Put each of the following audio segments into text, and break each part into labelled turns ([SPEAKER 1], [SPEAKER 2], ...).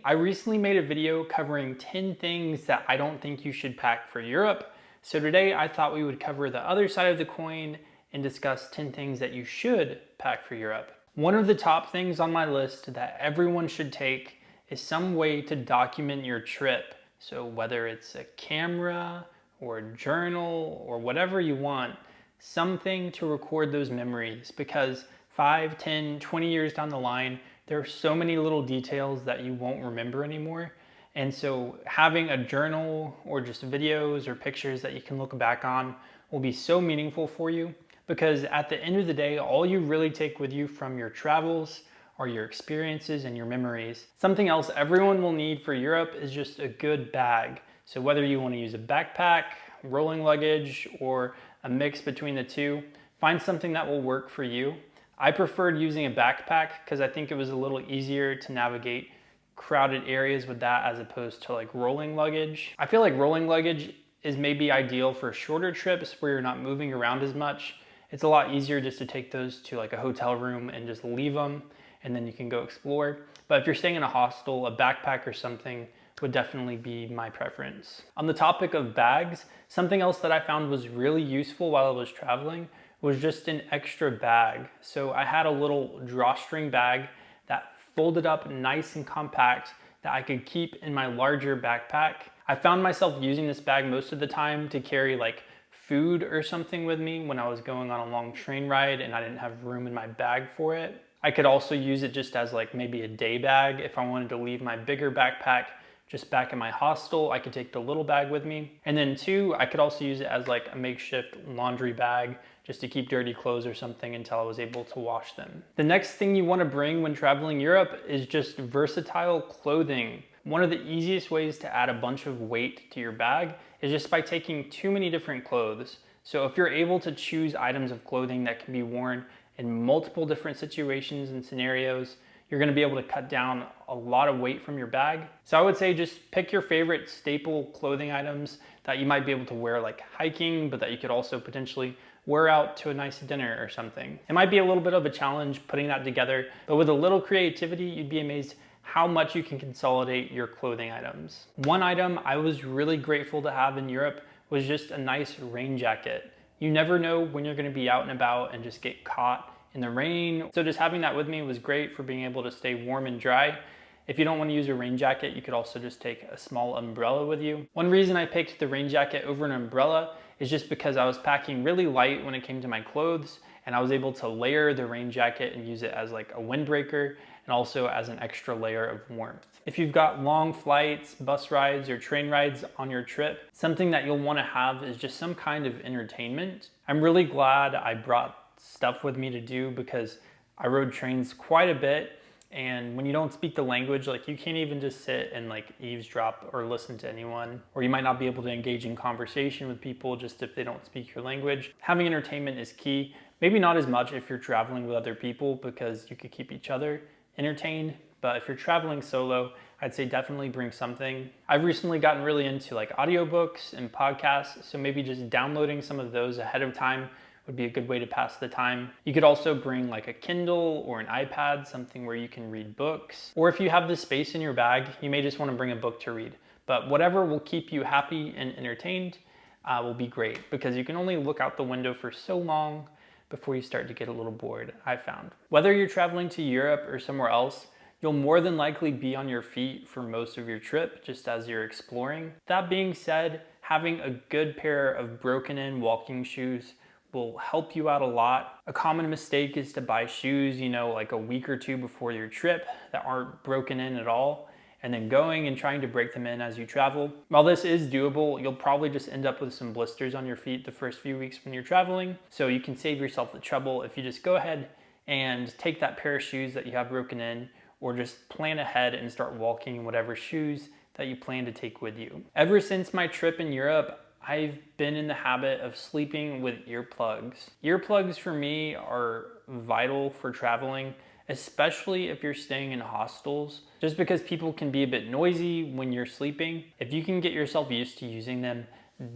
[SPEAKER 1] I recently made a video covering 10 things that I don't think you should pack for Europe. So today I thought we would cover the other side of the coin and discuss 10 things that you should pack for Europe. One of the top things on my list that everyone should take is some way to document your trip. So whether it's a camera or a journal or whatever you want, something to record those memories, because 5, 10, 20 years down the line, there are so many little details that you won't remember anymore. And so having a journal or just videos or pictures that you can look back on will be so meaningful for you, because at the end of the day, all you really take with you from your travels are your experiences and your memories. Something else everyone will need for Europe is just a good bag. So whether you want to use a backpack, rolling luggage, or a mix between the two, find something that will work for you. I preferred using a backpack because I think it was a little easier to navigate crowded areas with that as opposed to like rolling luggage. I feel like rolling luggage is maybe ideal for shorter trips where you're not moving around as much. It's a lot easier just to take those to like a hotel room and just leave them, and then you can go explore. But if you're staying in a hostel, a backpack or something would definitely be my preference. On the topic of bags, something else that I found was really useful while I was traveling was just an extra bag. So I had a little drawstring bag that folded up nice and compact that I could keep in my larger backpack. I found myself using this bag most of the time to carry like food or something with me when I was going on a long train ride and I didn't have room in my bag for it. I could also use it just as like maybe a day bag if I wanted to leave my bigger backpack just back in my hostel. I could take the little bag with me. And then two, I could also use it as like a makeshift laundry bag just to keep dirty clothes or something until I was able to wash them. The next thing you want to bring when traveling Europe is just versatile clothing. One of the easiest ways to add a bunch of weight to your bag is just by taking too many different clothes. So if you're able to choose items of clothing that can be worn in multiple different situations and scenarios, you're gonna be able to cut down a lot of weight from your bag. So I would say just pick your favorite staple clothing items that you might be able to wear like hiking, but that you could also potentially wear out to a nice dinner or something. It might be a little bit of a challenge putting that together, but with a little creativity, you'd be amazed how much you can consolidate your clothing items. One item I was really grateful to have in Europe was just a nice rain jacket. You never know when you're gonna be out and about and just get caught in the rain. So just having that with me was great for being able to stay warm and dry. If you don't want to use a rain jacket, you could also just take a small umbrella with you. One reason I picked the rain jacket over an umbrella is just because I was packing really light when it came to my clothes, and I was able to layer the rain jacket and use it as like a windbreaker and also as an extra layer of warmth. If you've got long flights, bus rides, or train rides on your trip, something that you'll want to have is just some kind of entertainment. I'm really glad I brought stuff with me to do because I rode trains quite a bit, and when you don't speak the language, like you can't even just sit and like eavesdrop or listen to anyone, or you might not be able to engage in conversation with people just if they don't speak your language. Having entertainment is key. Maybe not as much if you're traveling with other people because you could keep each other entertained, but if you're traveling solo, I'd say definitely bring something. I've recently gotten really into like audiobooks and podcasts, so maybe just downloading some of those ahead of time would be a good way to pass the time. You could also bring like a Kindle or an iPad, something where you can read books. Or if you have the space in your bag, you may just want to bring a book to read. But whatever will keep you happy and entertained will be great, because you can only look out the window for so long before you start to get a little bored, I've found. Whether you're traveling to Europe or somewhere else, you'll more than likely be on your feet for most of your trip, just as you're exploring. That being said, having a good pair of broken-in walking shoes will help you out a lot. A common mistake is to buy shoes, like a week or two before your trip that aren't broken in at all, and then going and trying to break them in as you travel. While this is doable, you'll probably just end up with some blisters on your feet the first few weeks when you're traveling. So you can save yourself the trouble if you just go ahead and take that pair of shoes that you have broken in, or just plan ahead and start walking in whatever shoes that you plan to take with you. Ever since my trip in Europe, I've been in the habit of sleeping with earplugs. Earplugs for me are vital for traveling, especially if you're staying in hostels, just because people can be a bit noisy when you're sleeping. If you can get yourself used to using them,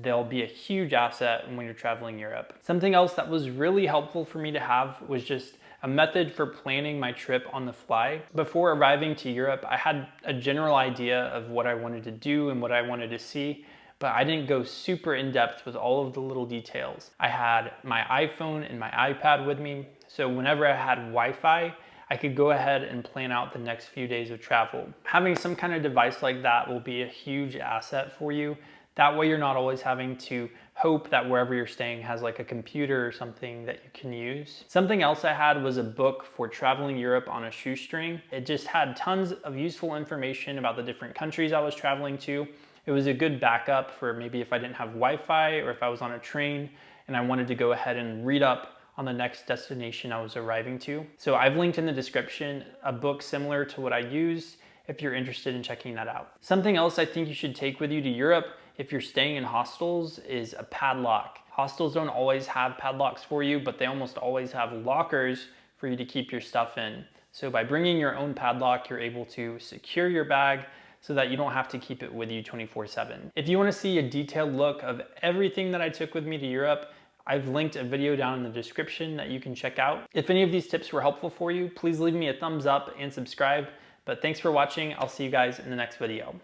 [SPEAKER 1] they'll be a huge asset when you're traveling Europe. Something else that was really helpful for me to have was just a method for planning my trip on the fly. Before arriving to Europe, I had a general idea of what I wanted to do and what I wanted to see, but I didn't go super in depth with all of the little details. I had my iPhone and my iPad with me, so whenever I had Wi-Fi, I could go ahead and plan out the next few days of travel. Having some kind of device like that will be a huge asset for you. That way you're not always having to hope that wherever you're staying has like a computer or something that you can use. Something else I had was a book for traveling Europe on a shoestring. It just had tons of useful information about the different countries I was traveling to. It was a good backup for maybe if I didn't have Wi-Fi or if I was on a train and I wanted to go ahead and read up on the next destination I was arriving to. So I've linked in the description a book similar to what I used if you're interested in checking that out. Something else I think you should take with you to Europe if you're staying in hostels is a padlock. Hostels don't always have padlocks for you, but they almost always have lockers for you to keep your stuff in. So by bringing your own padlock, you're able to secure your bag so that you don't have to keep it with you 24/7. If you want to see a detailed look of everything that I took with me to Europe, I've linked a video down in the description that you can check out. If any of these tips were helpful for you, please leave me a thumbs up and subscribe. But thanks for watching. I'll see you guys in the next video.